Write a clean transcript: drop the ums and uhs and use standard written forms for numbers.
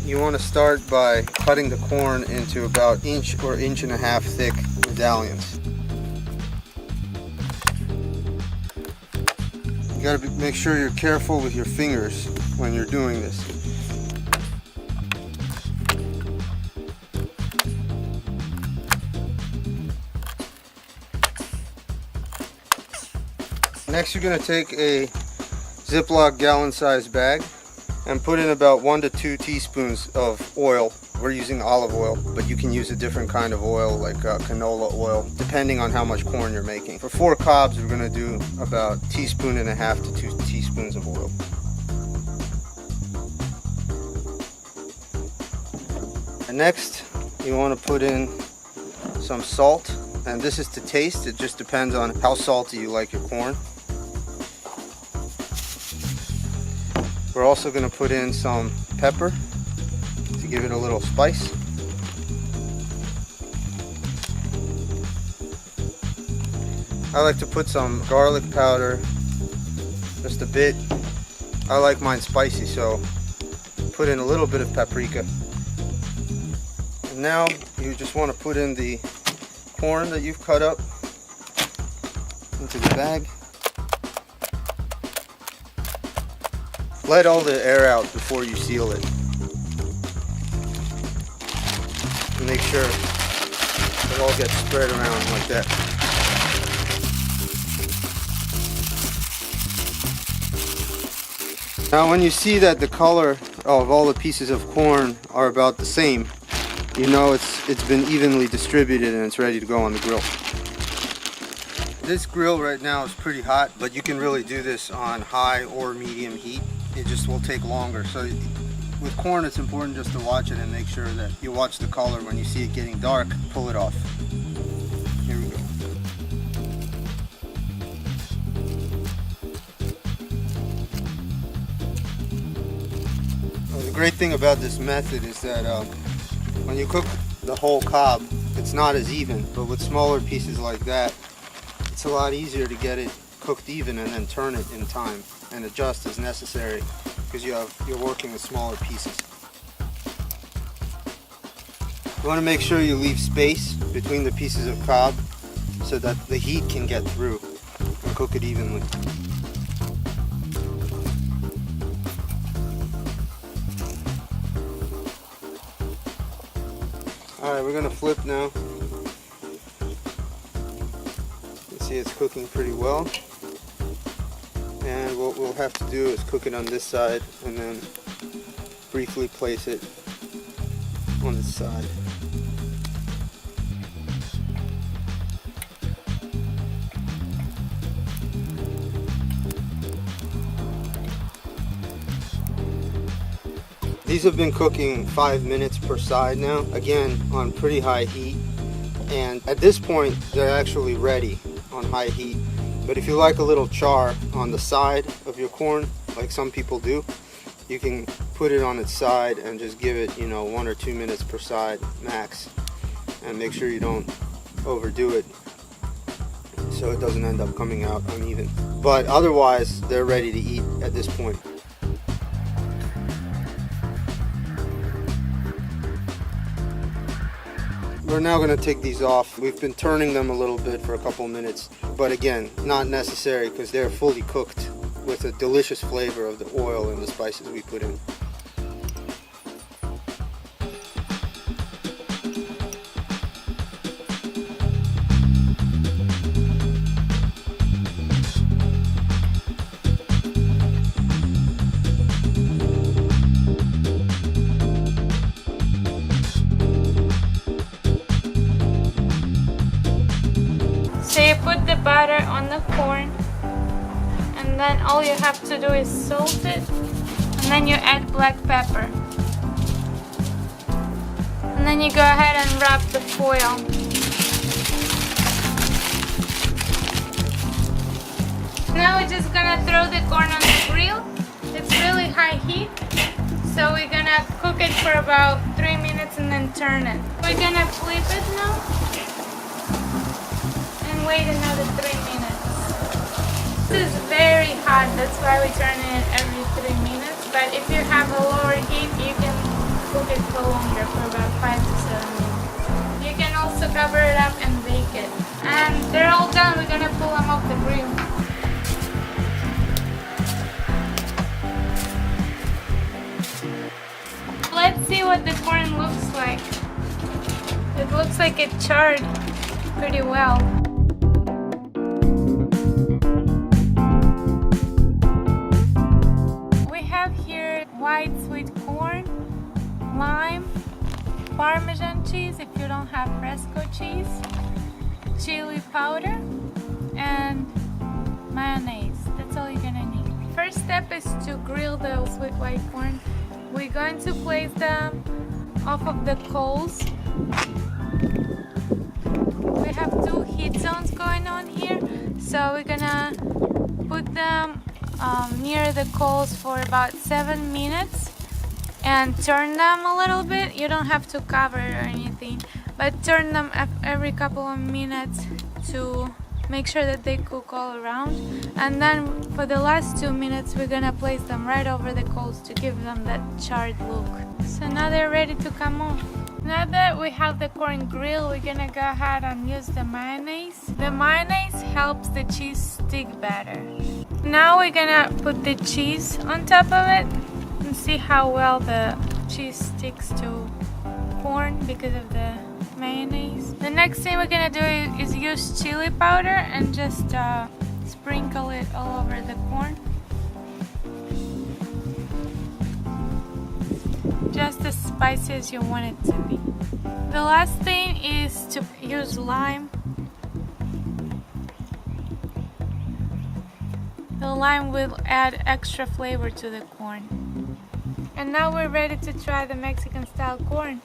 You want to start by cutting the corn into about inch or inch and a half thick medallions. You got to make sure you're careful with your fingers when you're doing this. Next, you're going to take a Ziploc gallon-sized bag and put in about 1 to 2 teaspoons of oil. We're using olive oil, but you can use a different kind of oil like canola oil, depending on how much corn you're making. For 4 cobs, we're going to do about 1.5 teaspoons to 2 teaspoons of oil. And next, you want to put in some salt, and this is to taste. It just depends on how salty you like your corn. We're also going to put in some pepper to give it a little spice. I like to put some garlic powder, just a bit. I like mine spicy, so put in a little bit of paprika. And now you just want to put in the corn that you've cut up into the bag. Let all the air out before you seal it. And make sure it all gets spread around like that. Now when you see that the color of all the pieces of corn are about the same, you know it's been evenly distributed and it's ready to go on the grill. This grill right now is pretty hot, but you can really do this on high or medium heat. It just will take longer. So with corn, it's important just to watch it and make sure that you watch the color. When you see it getting dark, pull it off. Here we go. Well, the great thing about this method is that when you cook the whole cob, it's not as even, but with smaller pieces like that, it's a lot easier to get it cooked even and then turn it in time and adjust as necessary because you're working with smaller pieces. You want to make sure you leave space between the pieces of cob so that the heat can get through and cook it evenly. Alright, we're going to flip now. You can see it's cooking pretty well. And what we'll have to do is cook it on this side and then briefly place it on this side. These have been cooking 5 minutes per side now, again on pretty high heat, and at this point they're actually ready on high heat. But if you like a little char on the side of your corn, like some people do, you can put it on its side and just give it, 1 or 2 minutes per side max, and make sure you don't overdo it so it doesn't end up coming out uneven. But otherwise, they're ready to eat at this point. We're now going to take these off. We've been turning them a little bit for a couple minutes, but again, not necessary because they're fully cooked with a delicious flavor of the oil and the spices we put in. So you put the butter on the corn, and then all you have to do is salt it, and then you add black pepper. And then you go ahead and wrap the foil. Now we're just gonna throw the corn on the grill. It's really high heat, so we're gonna cook it for about 3 minutes and then turn it. We're gonna flip it now. Wait another 3 minutes. This is very hot, that's why we turn it every 3 minutes. But if you have a lower heat, you can cook it for longer, for about 5 to 7 minutes. You can also cover it up and bake it. And they're all done. We're gonna pull them off the grill. Let's see what the corn looks like. It looks like it charred pretty well. We have here white sweet corn, lime, Parmesan cheese if you don't have Fresco cheese, chili powder, and mayonnaise. That's all you're gonna need. First step is to grill the sweet white corn. We're going to place them off of the coals. We have 2 heat zones going on here, so we're gonna put them near the coals for about 7 minutes and turn them a little bit. You don't have to cover it or anything, but turn them every couple of minutes to make sure that they cook all around. And then for the last 2 minutes we're gonna place them right over the coals to give them that charred look. So now they're ready to come off. Now that we have the corn grilled, we're gonna go ahead and use the mayonnaise. The mayonnaise helps the cheese stick better. Now we're gonna put the cheese on top of it and see how well the cheese sticks to corn because of the mayonnaise. The next thing we're gonna do is use chili powder and just sprinkle it all over the corn. Just as spicy as you want it to be. The last thing is to use lime. The lime will add extra flavor to the corn. And now we're ready to try the Mexican style corn.